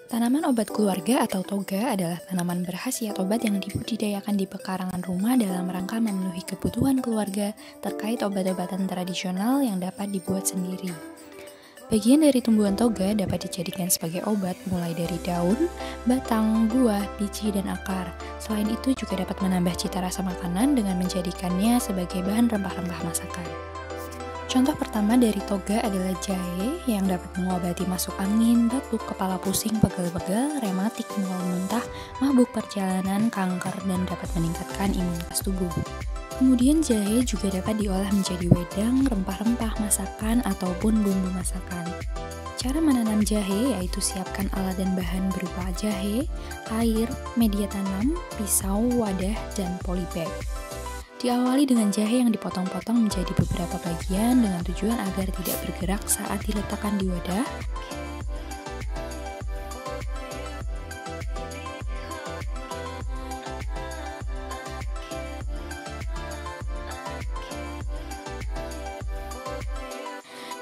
Tanaman obat keluarga atau toga adalah tanaman berkhasiat obat yang dibudidayakan di pekarangan rumah dalam rangka memenuhi kebutuhan keluarga terkait obat-obatan tradisional yang dapat dibuat sendiri. Bagian dari tumbuhan toga dapat dijadikan sebagai obat mulai dari daun, batang, buah, biji, dan akar. Selain itu juga dapat menambah cita rasa makanan dengan menjadikannya sebagai bahan rempah-rempah masakan. Contoh pertama dari toga adalah jahe yang dapat mengobati masuk angin, batuk, kepala pusing, pegal-pegal, rematik, mual muntah, mabuk perjalanan, kanker, dan dapat meningkatkan imunitas tubuh. Kemudian jahe juga dapat diolah menjadi wedang, rempah-rempah masakan, ataupun bumbu masakan. Cara menanam jahe yaitu siapkan alat dan bahan berupa jahe, air, media tanam, pisau, wadah, dan polybag. Diawali dengan jahe yang dipotong-potong menjadi beberapa bagian dengan tujuan agar tidak bergerak saat diletakkan di wadah.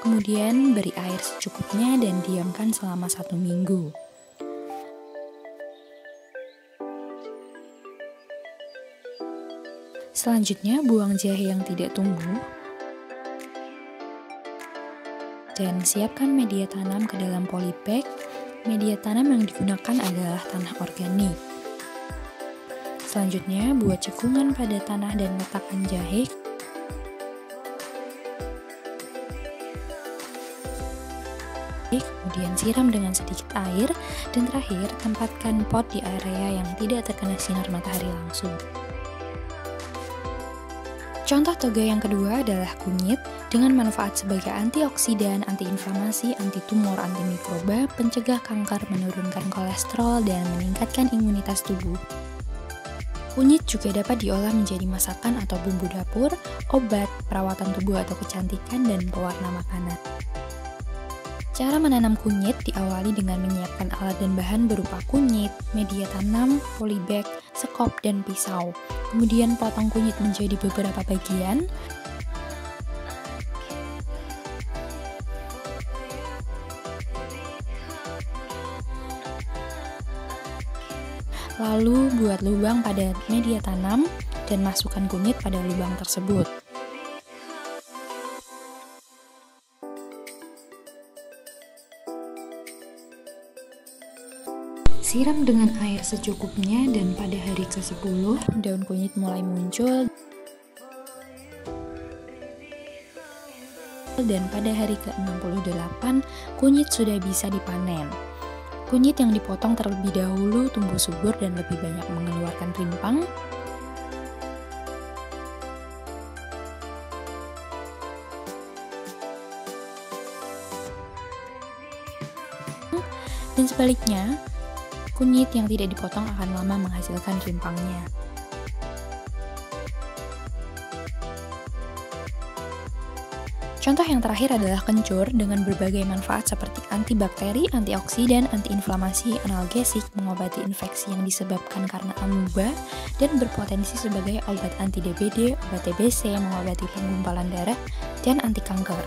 Kemudian beri air secukupnya dan diamkan selama 1 minggu. Selanjutnya, buang jahe yang tidak tumbuh dan siapkan media tanam ke dalam polybag. Media tanam yang digunakan adalah tanah organik. Selanjutnya, buat cekungan pada tanah dan letakkan jahe. Kemudian siram dengan sedikit air, dan terakhir tempatkan pot di area yang tidak terkena sinar matahari langsung. Contoh toga yang kedua adalah kunyit dengan manfaat sebagai antioksidan, antiinflamasi, antitumor, antimikroba, pencegah kanker, menurunkan kolesterol, dan meningkatkan imunitas tubuh. Kunyit juga dapat diolah menjadi masakan atau bumbu dapur, obat, perawatan tubuh atau kecantikan, dan pewarna makanan. Cara menanam kunyit diawali dengan menyiapkan alat dan bahan berupa kunyit, media tanam, polybag, sekop, dan pisau. Kemudian potong kunyit menjadi beberapa bagian. Lalu buat lubang pada media tanam dan masukkan kunyit pada lubang tersebut. Siram dengan air secukupnya dan pada hari ke-10 daun kunyit mulai muncul dan pada hari ke-68 kunyit sudah bisa dipanen. Kunyit yang dipotong terlebih dahulu tumbuh subur dan lebih banyak mengeluarkan rimpang. Dan sebaliknya, kunyit yang tidak dipotong akan lama menghasilkan rimpangnya. Contoh yang terakhir adalah kencur dengan berbagai manfaat seperti antibakteri, antioksidan, antiinflamasi, analgesik, mengobati infeksi yang disebabkan karena amuba, dan berpotensi sebagai obat anti-DBD, obat TBC, mengobati penggumpalan darah, dan anti kanker.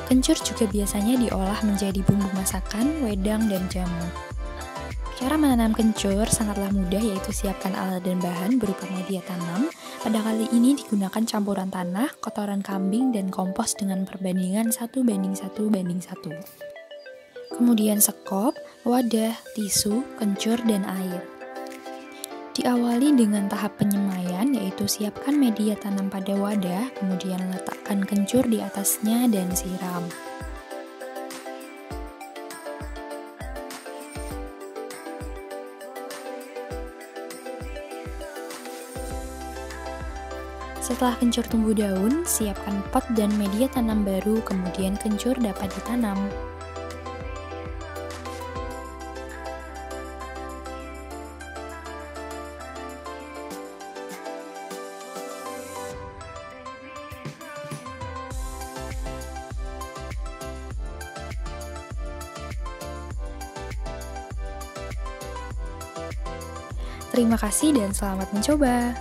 Kencur juga biasanya diolah menjadi bumbu masakan, wedang, dan jamu. Cara menanam kencur sangatlah mudah, yaitu siapkan alat dan bahan berupa media tanam. Pada kali ini digunakan campuran tanah, kotoran kambing, dan kompos dengan perbandingan 1:1:1. Kemudian sekop, wadah, tisu, kencur, dan air. Diawali dengan tahap penyemaian, yaitu siapkan media tanam pada wadah, kemudian letakkan kencur di atasnya dan siram. Setelah kencur tumbuh daun, siapkan pot dan media tanam baru, kemudian kencur dapat ditanam. Terima kasih dan selamat mencoba.